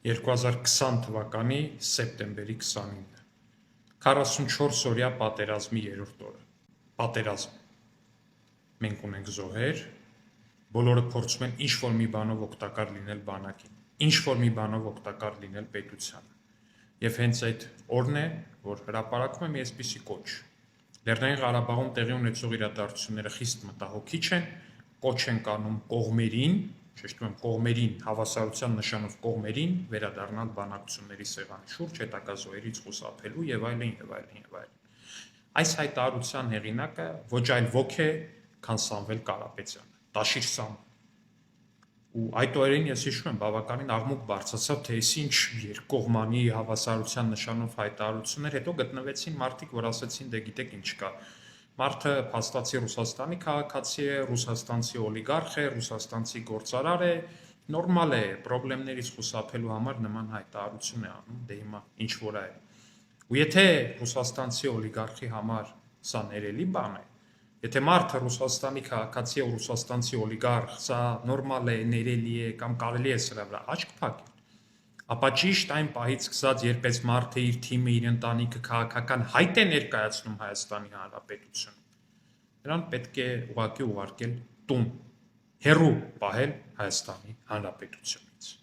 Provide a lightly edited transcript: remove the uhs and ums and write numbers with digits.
2020 թվականի սեպտեմբերի 29-ը 44 օրյա պատերազմի երրորդ օրը պատերազմ մենք ունենք զոհեր բոլորը փորձում են ինչ-որ մի բանով օգտակար լինել բանակին ինչ-որ մի բանով օգտակար լինել պետությանը եւ հենց այդ օրն է որ հրապարակվում է մի այսպիսի կոչ Լեռնային Ղարաբաղում տեղի ունեցող իրադարձությունները խիստ մտահոգիչ են կոչ են կանում կողմերին Շեշտում եմ կողմերին, հավասարության նշանով կողմերին վերադառնալ բանակցությունների սեղանի շուրջ հետագա զոհերից խուսափելու եւ այլն եւ այլն եւ այլն։ Այս հայտարարության հեղինակը ոչ այլ ոք է, քան Սամվել Կարապետյանը, Տաշիր Սամ։ Ու այդ օրերին ես հիշում եմ բավականին աղմուկ բարձրացավ, թե այս ինչ երկկողմանի հավասարության նշանով հայտարարություններ, հետո գտնվեցին մարդիկ, որ ասացին, դե գիտեք ինչ կա։ Մարդը փաստացի Ռուսաստանի քաղաքացի է, ռուսաստանցի օլիգարխ է, ռուսաստանցի գործարար է, նորմալ է, խնդիրներից խուսափելու համար նման հայտարարություն է անում, դե հիմա ինչ որ է։ Ու եթե ռուսաստանցի օլիգարխի համար սա ներելի բան է, եթե մարդը Ռուսաստանի քաղաքացի է, ռուսաստանցի օլիգարխ, սա նորմալ է, ներելի է կամ կարելի է սրա վրա աչք փակել, ապա ճիշտ այն պահից սկսած, երբ այս մարդը իր թիմը, իր ընտանիքը քաղաքական հայտ է ներկայացնում Հայաստանի Հանրապետությունում, նրան պետք է ուղղակի ուղարկել տուն, հեռու պահել Հայաստանի Հանրապետությունից։